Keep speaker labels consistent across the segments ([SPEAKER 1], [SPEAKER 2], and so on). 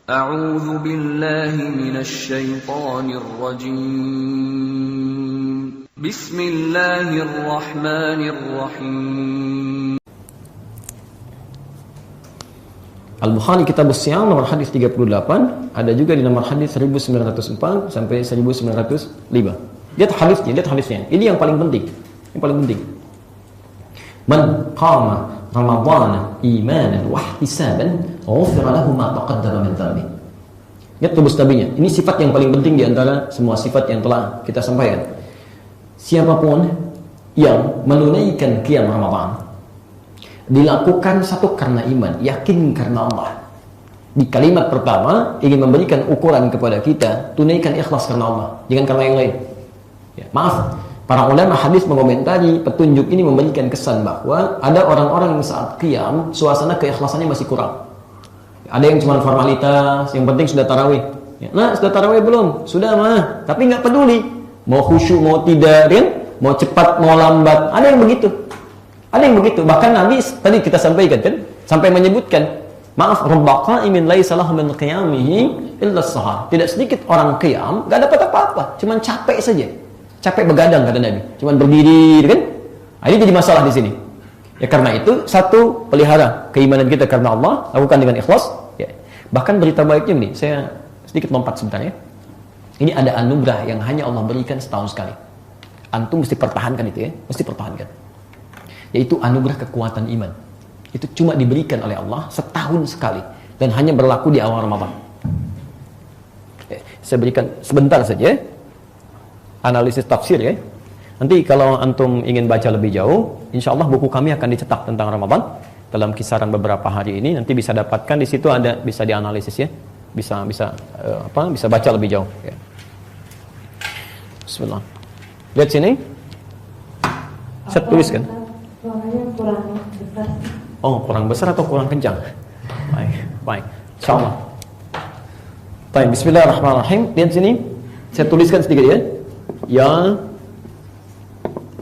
[SPEAKER 1] A'udzu billahi minasy syaithanir rajim. Bismillahirrahmanirrahim.
[SPEAKER 2] Al-Bukhari Kitab As-Siyam nomor hadis 38, ada juga di nomor hadis 1904 sampai 1905. Lihat hadisnya. Ini yang paling penting. Man qama Ramadhana imanan wa ihtisaban, ghufira lahu ma taqaddama min dhanbi. Lihat tubuh tabinya. Ini sifat yang paling penting di antara semua sifat yang telah kita sampaikan. Siapapun yang menunaikan qiyam Ramadan, dilakukan satu karena iman, yakin karena Allah. Di kalimat pertama ingin memberikan ukuran kepada kita, tunaikan ikhlas karena Allah, jangan karena yang lain. Ya, maaf, para ulama hadis mengomentari petunjuk ini memberikan kesan bahwa ada orang-orang yang saat qiyam suasana keikhlasannya masih kurang. Ada yang cuma formalitas, yang penting sudah tarawih. Ya, nah, sudah tarawih belum? Sudah mah, tapi nggak peduli. Mau khusyuk mau tidak, kan? Mau cepat mau lambat, ada yang begitu. Bahkan Nabi tadi kita sampaikan kan, sampai menyebutkan, maaf, rubba qa'imin laisa lahu min qiyamihi illa as-sahar. Tidak sedikit orang qiyam enggak dapat apa-apa, cuman capek saja. Capek begadang kata Nabi, cuman berdiri kan? Nah, ini jadi masalah di sini. Ya karena itu, satu, pelihara keimanan kita karena Allah, lakukan dengan ikhlas, ya. Bahkan berita baiknya ini, saya sedikit lompat sebentar ya. Ini ada anugerah yang hanya Allah berikan setahun sekali. Antum mesti pertahankan itu ya, mesti pertahankan. Yaitu anugerah kekuatan iman. Itu cuma diberikan oleh Allah setahun sekali dan hanya berlaku di awal Ramadan. Saya berikan sebentar saja analisis tafsir ya. Nanti kalau antum ingin baca lebih jauh, insya Allah buku kami akan dicetak tentang Ramadan dalam kisaran beberapa hari ini. Nanti bisa dapatkan di situ, ada bisa dianalisis ya, bisa baca lebih jauh. Ya. Bismillah. Lihat sini. Saya tuliskan.
[SPEAKER 3] Suaranya kurang besar.
[SPEAKER 2] Oh, kurang besar atau kurang kencang? Baik. Insyaallah. Baik, bismillahirrahmanirrahim. Lihat sini. Saya tuliskan sedikit ya. Ya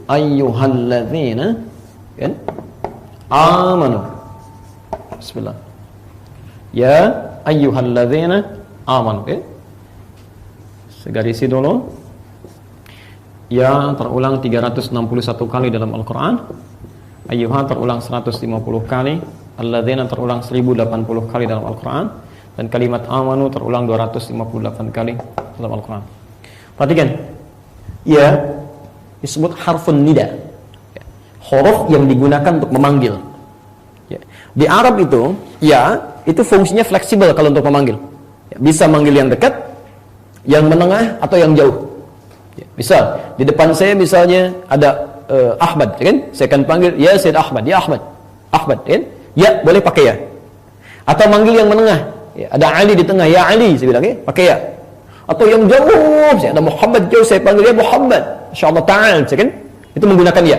[SPEAKER 2] ayyuhalladzina kan? Amanu. Bismillah. Ya ayyuhalladzina amanu. Okay? Segarisi dulu. Ya terulang 361 kali dalam Al-Quran. Ayyuha terulang 150 kali. Alladzina terulang 1080 kali dalam Al-Quran. Dan kalimat amanu terulang 258 kali dalam Al-Quran. Perhatikan. Ya disebut harfun nida. Huruf yang digunakan untuk memanggil. Di Arab itu, ya itu fungsinya fleksibel kalau untuk memanggil. Bisa manggil yang dekat, yang menengah, atau yang jauh. Misal, di depan saya misalnya ada Ahmad, kan? Saya akan panggil, ya Sayyid Ahmad, ya Ahmad, kan? Ya, boleh pakai ya. Atau manggil yang menengah, ya, ada Ali di tengah, ya Ali, saya bilang, pakai ya. Atau yang jauh, saya ada Muhammad jauh, saya panggil ya Muhammad, insyaallah ta'ala, kan? Itu menggunakan ya.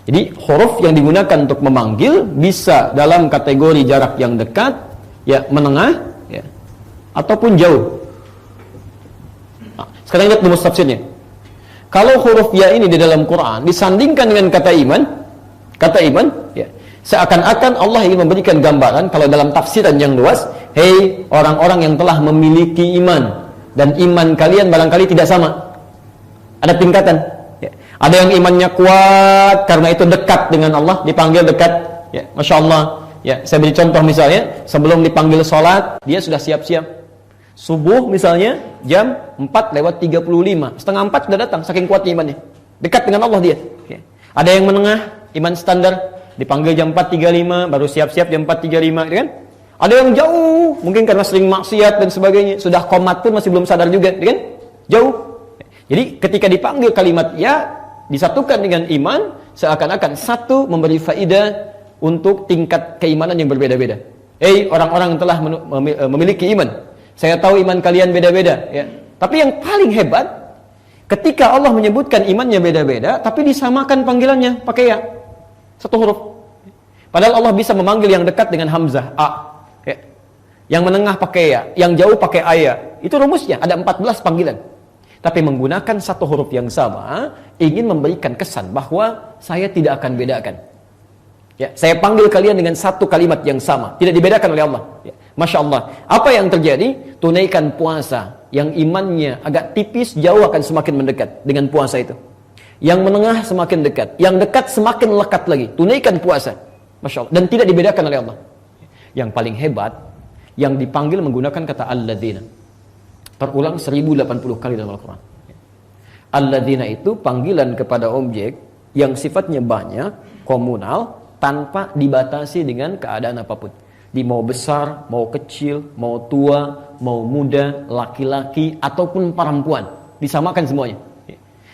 [SPEAKER 2] Jadi, huruf yang digunakan untuk memanggil bisa dalam kategori jarak yang dekat, ya, menengah, ya, ataupun jauh. Sekarang lihat rumus tafsirnya. Kalau huruf ya ini di dalam Quran disandingkan dengan kata iman, ya, seakan-akan Allah ingin memberikan gambaran kalau dalam tafsiran yang luas, hei orang-orang yang telah memiliki iman dan iman kalian barangkali tidak sama. Ada tingkatan. Ya. Ada yang imannya kuat karena itu dekat dengan Allah, dipanggil dekat. Ya, Masya Allah. Ya, saya beri contoh misalnya, sebelum dipanggil sholat, dia sudah siap-siap. Subuh misalnya jam 4:35, setengah 4 sudah datang, saking kuatnya imannya, dekat dengan Allah dia. Ada yang menengah, iman standar, dipanggil jam 4:35, baru siap-siap jam 4:35, kan? Ada yang jauh, mungkin karena sering maksiat dan sebagainya, sudah qomat pun masih belum sadar juga, kan? Jauh. Jadi ketika dipanggil kalimat ya, disatukan dengan iman, seakan-akan satu memberi faidah untuk tingkat keimanan yang berbeda-beda. Orang-orang yang telah memiliki iman, saya tahu iman kalian beda-beda, ya. Tapi yang paling hebat, ketika Allah menyebutkan imannya beda-beda, tapi disamakan panggilannya pakai ya, satu huruf. Padahal Allah bisa memanggil yang dekat dengan hamzah, a, ya. Yang menengah pakai ya, yang jauh pakai ayah. Itu rumusnya, ada 14 panggilan. Tapi menggunakan satu huruf yang sama, ingin memberikan kesan bahwa saya tidak akan bedakan. Ya, saya panggil kalian dengan satu kalimat yang sama, tidak dibedakan oleh Allah. Ya. Masya Allah. Apa yang terjadi? Tunaikan puasa. Yang imannya agak tipis, jauh akan semakin mendekat dengan puasa itu. Yang menengah semakin dekat. Yang dekat semakin lekat lagi. Tunaikan puasa. Masya Allah. Dan tidak dibedakan oleh Allah. Yang paling hebat, yang dipanggil menggunakan kata alladzina. Terulang 1080 kali dalam Al-Quran. Alladzina itu panggilan kepada objek yang sifatnya banyak, komunal, tanpa dibatasi dengan keadaan apapun. Di mau besar, mau kecil, mau tua, mau muda, laki-laki, ataupun perempuan. Disamakan semuanya.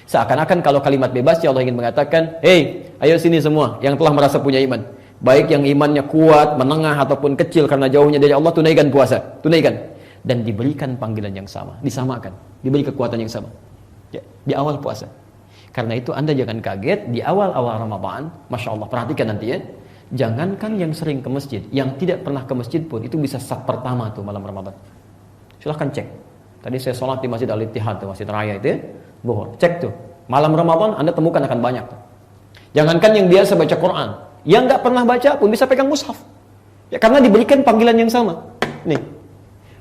[SPEAKER 2] Seakan-akan kalau kalimat bebas, ya Allah ingin mengatakan, hey, ayo sini semua yang telah merasa punya iman. Baik yang imannya kuat, menengah, ataupun kecil karena jauhnya dari Allah, tunaikan puasa. Tunaikan. Dan diberikan panggilan yang sama. Disamakan. Diberi kekuatan yang sama. Ya, di awal puasa. Karena itu Anda jangan kaget di awal-awal Ramadan, Masya Allah, perhatikan nanti ya. Jangankan yang sering ke masjid, yang tidak pernah ke masjid pun itu bisa saf pertama tuh malam Ramadan. Silahkan cek. Tadi saya sholat di Masjid Al-Ittihad tuh, Masjid Raya itu ya, Zuhur. Cek tuh. Malam Ramadan Anda temukan akan banyak tuh. Jangankan yang biasa baca Quran, yang nggak pernah baca pun bisa pegang mushaf. Ya karena diberikan panggilan yang sama. Nih.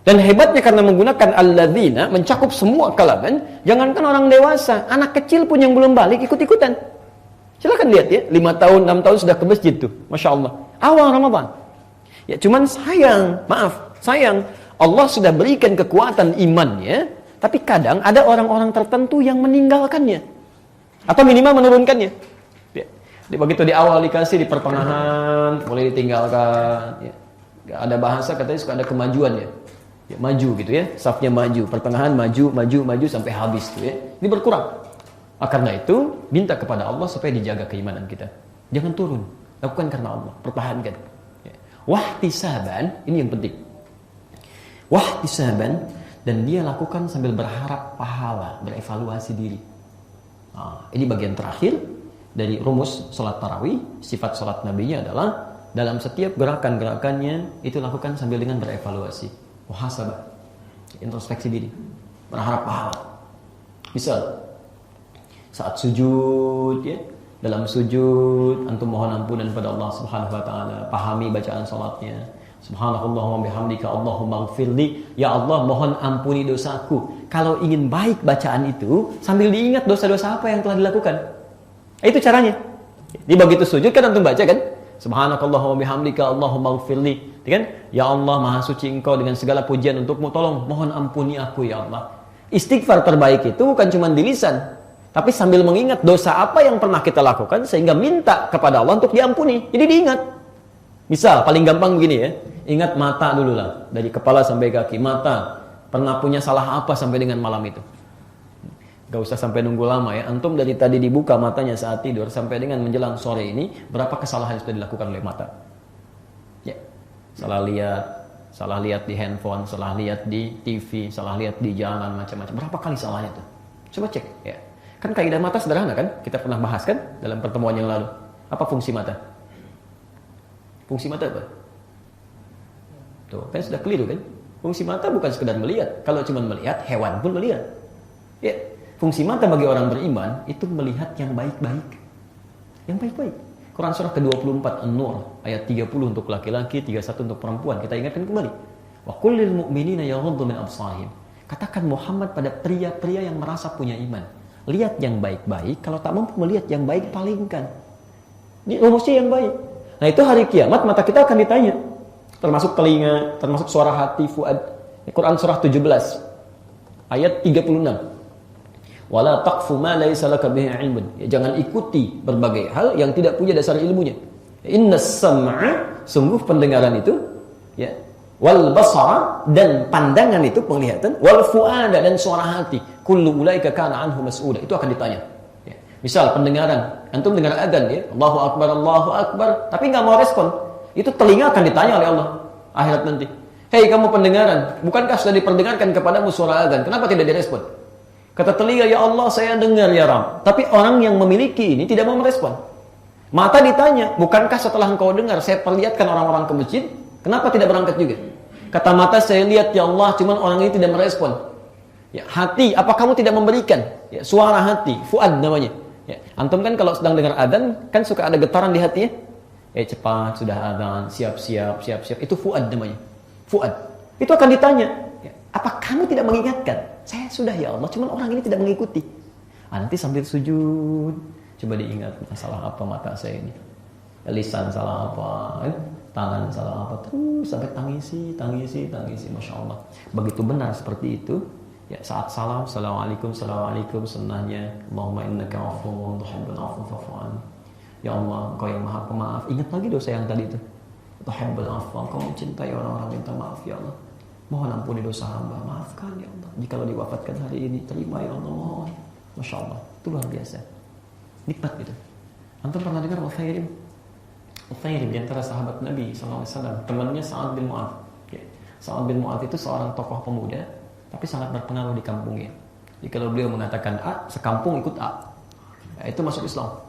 [SPEAKER 2] Dan hebatnya karena menggunakan alladzina mencakup semua kalangan, jangankan orang dewasa, anak kecil pun yang belum balik ikut-ikutan. Silakan lihat ya, 5 tahun, 6 tahun sudah ke masjid tuh. Masya Allah. Awal Ramadan. Ya cuman sayang, Allah sudah berikan kekuatan imannya, tapi kadang ada orang-orang tertentu yang meninggalkannya. Atau minimal menurunkannya. Ya. Begitu di awal dikasih, di pertengahan mulai ditinggalkan. Ya. Ada bahasa katanya suka ada kemajuan ya. Ya, maju gitu ya, safnya maju, pertengahan maju sampai habis tuh ya. Ini berkurang. Karena itu minta kepada Allah supaya dijaga keimanan kita. Jangan turun, lakukan karena Allah, pertahankan. Ya. Wahtisaban, ini yang penting. Wahtisaban, dan dia lakukan sambil berharap pahala, berevaluasi diri. Nah, ini bagian terakhir dari rumus salat tarawih. Sifat salat nabinya adalah dalam setiap gerakan-gerakannya itu lakukan sambil dengan berevaluasi. Muhasabah, introspeksi diri, berharap pahala. Misal saat sujud ya, dalam sujud antum mohon ampunan pada Allah Subhanahu wa taala, pahami bacaan salatnya. Subhanallahumma bihamdika Allahumma ighfirli, ya Allah mohon ampuni dosaku. Kalau ingin baik bacaan itu sambil diingat dosa-dosa apa yang telah dilakukan. Itu caranya. Di begitu sujud kan antum baca kan? Subhanakallahumma bihamdika Allahumma ighfirli. Kan? Ya Allah maha suci engkau dengan segala pujian untukmu, tolong mohon ampuni aku ya Allah. Istighfar terbaik itu bukan cuma di lisan, tapi sambil mengingat dosa apa yang pernah kita lakukan sehingga minta kepada Allah untuk diampuni. Jadi diingat. Misal paling gampang begini ya, ingat mata dulu lah, dari kepala sampai kaki. Mata pernah punya salah apa sampai dengan malam itu? Gak usah sampai nunggu lama ya. Antum dari tadi dibuka matanya saat tidur sampai dengan menjelang sore ini, berapa kesalahan yang sudah dilakukan oleh mata? Ya, salah lihat di handphone, salah lihat di TV, salah lihat di jalan, macam-macam. Berapa kali salahnya tuh? Coba cek ya. Kan kaidah mata sederhana kan? Kita pernah bahas kan dalam pertemuan yang lalu. Apa fungsi mata? Fungsi mata apa? Tuh, kan sudah keliru kan? Fungsi mata bukan sekedar melihat. Kalau cuma melihat, hewan pun melihat. Ya, fungsi mata bagi orang beriman itu melihat yang baik-baik. Yang baik-baik. Quran surah ke-24 An-Nur ayat 30 untuk laki-laki, 31 untuk perempuan. Kita ingatkan kembali. Wa qul lil mu'minina yaghuddu min absarihim. Katakan Muhammad pada pria-pria yang merasa punya iman. Lihat yang baik-baik, kalau tak mampu melihat yang baik, palingkan. Ini rumusnya yang baik. Nah, itu hari kiamat mata kita akan ditanya. Termasuk telinga, termasuk suara hati, fuad. Quran surah 17 ayat 36. Wala taqfu ma laysa laka bihi ilmun. Ya, jangan ikuti berbagai hal yang tidak punya dasar ilmunya. Innas sam'a, sungguh pendengaran itu, ya, wal basara, dan pandangan itu penglihatan, wal fuada, dan suara hati, kullu ulaika kana anhu mas'ula, itu akan ditanya. Ya. Misal pendengaran, antum dengar adzan ya, Allahu akbar, tapi nggak mau respon, itu telinga akan ditanya oleh Allah akhirat nanti. Hei kamu pendengaran, bukankah sudah diperdengarkan kepadamu suara adzan? Kenapa tidak direspon? Kata telinga, ya Allah saya dengar ya Rabb. Tapi orang yang memiliki ini tidak mau merespon. Mata ditanya, bukankah setelah engkau dengar saya perlihatkan orang-orang ke masjid? Kenapa tidak berangkat juga? Kata mata, saya lihat ya Allah, cuman orang ini tidak merespon. Ya, hati, apa kamu tidak memberikan? Ya, suara hati, fuad namanya. Ya, antum kan kalau sedang dengar adzan kan suka ada getaran di hatinya. Cepat sudah adzan, siap-siap. Itu fuad namanya. Fuad. Itu akan ditanya, apa kamu tidak mengingatkan? Saya sudah ya Allah, cuman orang ini tidak mengikuti. Nanti sambil sujud, coba diingat salah apa mata saya ini, lisan salah apa, tangan salah apa, terus sampai tangisi, Masya Allah. Begitu benar seperti itu. Ya, saat salam, assalamualaikum, sunnahnya, Allahumma innaka afuwwun tuhibbul afwa fa'fu anni. Ya Allah, Engkau yang Maha Pemaaf. Ingat lagi dosa yang tadi itu. Tuhibbul afwa, Engkau mencintai orang-orang minta maaf ya Allah. Mohon ampuni dosa hamba, maafkan ya Allah. Jikalau diwafatkan hari ini, terima ya Allah, mohon. Masya Allah, itu luar biasa. Nikmat gitu. Antum pernah dengar Uthairim di antara sahabat Nabi SAW, temannya Sa'ad bin Mu'adz. Ya. Sa'ad bin Mu'adz itu seorang tokoh pemuda, tapi sangat berpengaruh di kampungnya. Jadi kalau beliau mengatakan A, sekampung ikut A. Ya, itu masuk Islam.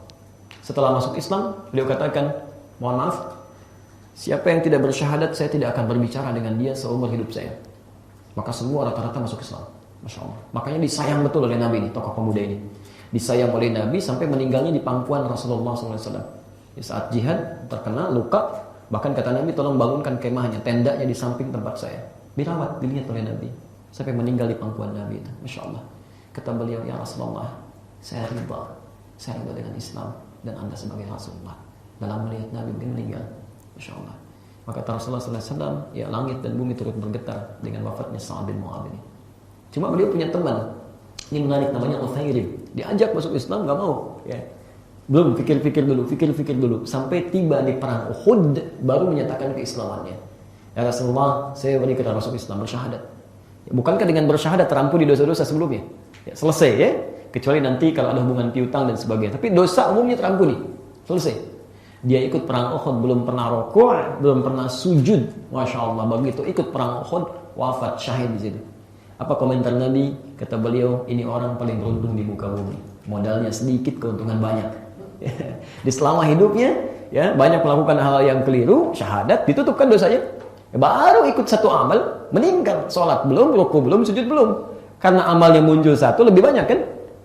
[SPEAKER 2] Setelah masuk Islam, beliau katakan, mohon maaf, siapa yang tidak bersyahadat, saya tidak akan berbicara dengan dia seumur hidup saya. Maka semua rata-rata masuk Islam. Masya Allah. Makanya disayang betul oleh Nabi ini, tokoh pemuda ini. Disayang oleh Nabi sampai meninggalnya di pangkuan Rasulullah SAW. Di saat jihad, terkena luka, bahkan kata Nabi, tolong bangunkan kemahnya, tendanya di samping tempat saya. Dirawat, dilihat oleh Nabi. Sampai meninggal di pangkuan Nabi itu. Masya Allah. Kata beliau, ya Rasulullah, saya riba dengan Islam dan Anda sebagai Rasulullah. Dalam melihat Nabi begini meninggal. Masya Allah. Maka Rasulullah SAW, ya langit dan bumi turut bergetar dengan wafatnya Sa'ad bin Mu'adz ini. Cuma beliau punya teman, ini menarik, namanya Uthairim. Diajak masuk Islam, gak mau. Ya. Belum, pikir-pikir dulu. Sampai tiba di perang Uhud, baru menyatakan keislamannya. Ya Rasulullah, saya berikut masuk Islam, bersyahadat. Ya, bukankah dengan bersyahadat terampuni dosa-dosa sebelumnya? Ya, selesai ya. Kecuali nanti kalau ada hubungan piutang dan sebagainya. Tapi dosa umumnya terampuni. Selesai. Dia ikut perang Uhud, belum pernah rukuk, belum pernah sujud. Masya Allah, begitu ikut perang Uhud, wafat, syahid di situ. Apa komentar Nabi? Kata beliau, ini orang paling beruntung di muka bumi. Modalnya sedikit, keuntungan banyak. Di selama hidupnya, ya banyak melakukan hal yang keliru, syahadat, ditutupkan dosanya. Baru ikut satu amal, meninggal. Sholat belum, rukuk belum, sujud belum. Karena amalnya muncul satu, lebih banyak kan?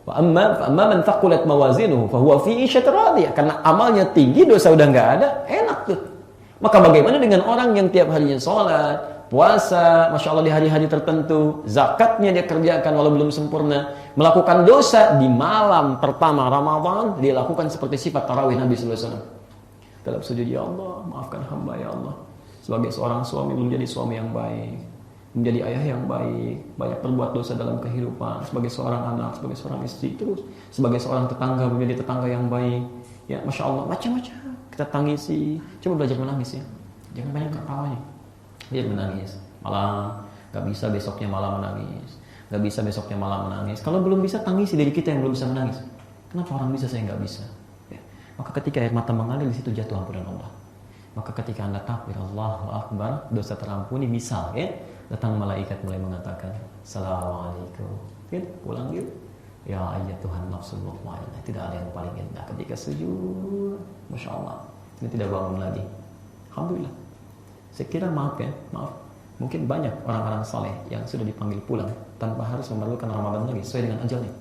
[SPEAKER 2] Wa amma man thaqulat mawazinuhu fahuwa fi 'ishatin radiyah. Karena amalnya tinggi, dosa udah enggak ada, enak tuh. Maka bagaimana dengan orang yang tiap harinya sholat, puasa, Masya Allah di hari-hari tertentu, zakatnya dia kerjakan walau belum sempurna, melakukan dosa di malam pertama Ramadan, dia lakukan seperti sifat tarawih Nabi SAW. Dalam sujud, ya Allah, maafkan hamba ya Allah. Sebagai seorang suami, menjadi suami yang baik, menjadi ayah yang baik, banyak berbuat dosa dalam kehidupan, sebagai seorang anak, sebagai seorang istri, terus sebagai seorang tetangga, menjadi tetangga yang baik. Ya, Masya Allah, macam-macam kita tangisi. Coba belajar menangis ya, jangan banyak ketawanya. Dia menangis, malah gak bisa besoknya malah menangis, gak bisa besoknya malah menangis. Kalau belum bisa, tangisi diri kita yang belum bisa menangis. Kenapa orang bisa, saya gak bisa? Ya. Maka ketika air mata mengalir, di situ jatuh ampunan Allah. Maka ketika Anda takbir Allahu Akbar, dosa terampuni, misal ya, datang malaikat mulai mengatakan, Assalamualaikum, ya, pulang yuk. Ya ayat Tuhan nafsul mutmainnah. Tidak ada yang paling indah ketika sujud. Masya Allah, ini tidak bangun lagi. Alhamdulillah. Saya kira maaf, mungkin banyak orang-orang saleh yang sudah dipanggil pulang tanpa harus memerlukan Ramadan lagi sesuai dengan ajalnya.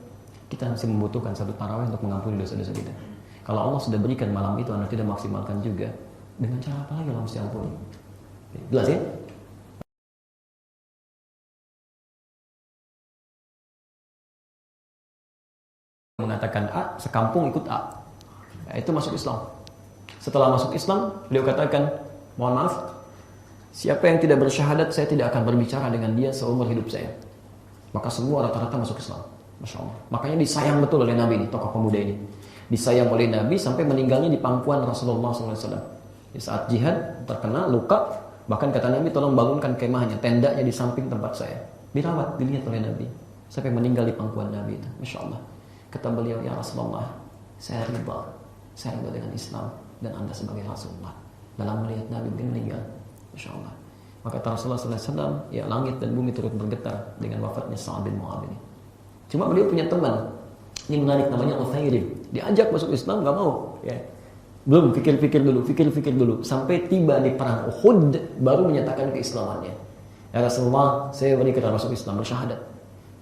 [SPEAKER 2] Kita masih membutuhkan satu tarawih untuk mengampuni dosa-dosa kita. Kalau Allah sudah berikan malam itu, Anda tidak maksimalkan juga, dengan cara apa lagi Allah mesti ampuni? Jelas ya? Mengatakan A, sekampung ikut A. Ya, itu masuk Islam. Setelah masuk Islam, beliau katakan, mohon maaf, siapa yang tidak bersyahadat, saya tidak akan berbicara dengan dia seumur hidup saya. Maka semua rata-rata masuk Islam. Masya Allah. Makanya disayang betul oleh Nabi ini, tokoh pemuda ini. Disayang oleh Nabi sampai meninggalnya di pangkuan Rasulullah SAW. Di saat jihad, terkena luka, bahkan kata Nabi, tolong bangunkan kemahnya, tendanya di samping tempat saya. Dirawat, dilihat oleh Nabi. Sampai meninggal di pangkuan Nabi itu. Masya Allah. Kata beliau, ya Rasulullah, saya riba dengan Islam dan Anda sebagai Rasulullah. Dalam melihat Nabi begini meninggal. Masya Allah. Maka Rasulullah SAW, ya langit dan bumi turut bergetar dengan wafatnya Sa'ad bin Mu'adz ini. Cuma beliau punya teman, ini menarik, namanya Uthairim. Diajak masuk Islam, gak mau. Ya. Belum, pikir-pikir dulu. Sampai tiba di perang Uhud, baru menyatakan keislamannya. Ya Rasulullah, saya berikut masuk Islam, bersyahadat.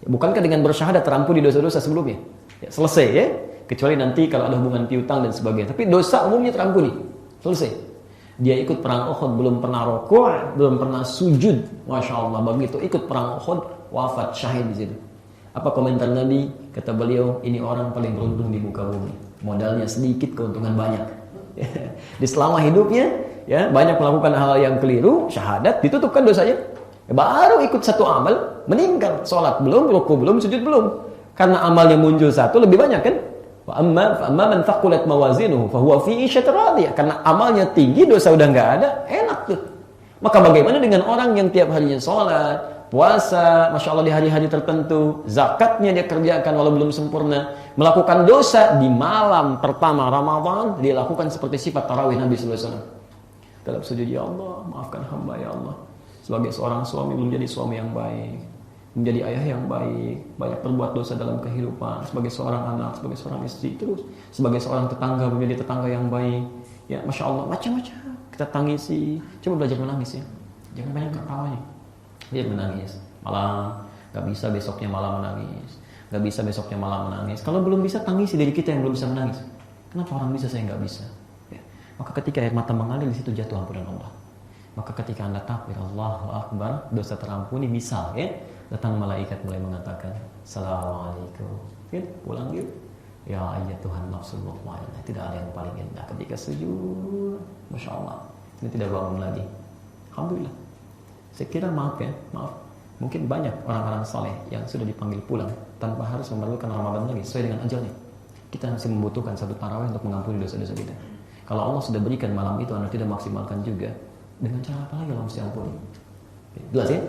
[SPEAKER 2] Ya, bukankah dengan bersyahadat terampuni dosa-dosa sebelumnya? Ya, selesai ya. Kecuali nanti kalau ada hubungan piutang dan sebagainya. Tapi dosa umumnya terampuni. Selesai. Dia ikut perang Uhud, belum pernah rukuk, belum pernah sujud. Masya Allah, begitu ikut perang Uhud, wafat syahid di situ. Apa komentar Nabi? Kata beliau, ini orang paling beruntung di muka bumi. Modalnya sedikit, keuntungan banyak. Di selama hidupnya, ya banyak melakukan hal yang keliru, syahadat, ditutupkan dosanya. Baru ikut satu amal, meninggal. Sholat belum, rukuk belum, sujud belum. Karena amalnya muncul satu, lebih banyak kan? Amma man thaqulat mawazinuhu fahuwa fi 'ishatin radiyah. Karena amalnya tinggi, dosa udah nggak ada, enak tuh. Maka bagaimana dengan orang yang tiap harinya sholat, puasa, masya Allah di hari-hari tertentu, zakatnya dia kerjakan walau belum sempurna, melakukan dosa di malam pertama Ramadan, dia lakukan seperti sifat tarawih Nabi sallallahu alaihi wasallam. Dalam sujud, ya Allah, maafkan hamba ya Allah. Sebagai seorang suami belum jadi suami yang baik, menjadi ayah yang baik, banyak berbuat dosa dalam kehidupan, sebagai seorang anak, sebagai seorang istri, terus sebagai seorang tetangga menjadi tetangga yang baik. Ya, masya Allah, macam-macam kita tangisi. Coba belajar menangis ya, jangan banyak ketawanya. Dia menangis malam, nggak bisa besoknya malam menangis, nggak bisa besoknya malam menangis. Kalau belum bisa, tangisi dari kita yang belum bisa menangis. Kenapa orang bisa, saya nggak bisa? Ya. Maka ketika air mata mengalir, di situ jatuh ampunan Allah. Maka ketika anda takbir Allahu Akbar, dosa terampuni, misal ya, datang malaikat mulai mengatakan Assalamualaikum, ya, pulang yuk. Ya Tuhan nafsul mutmainnah, tidak ada yang paling indah ketika sujud. Masya Allah, ini tidak bangun lagi. Alhamdulillah. Saya kira maaf, mungkin banyak orang-orang saleh yang sudah dipanggil pulang tanpa harus memerlukan Ramadan lagi, sesuai dengan ajalnya. Kita masih membutuhkan satu tarawih untuk mengampuni dosa-dosa kita. Kalau Allah sudah berikan malam itu, anda tidak maksimalkan juga, dengan cara apa lagi Allah mesti ampuni? Jelas ya?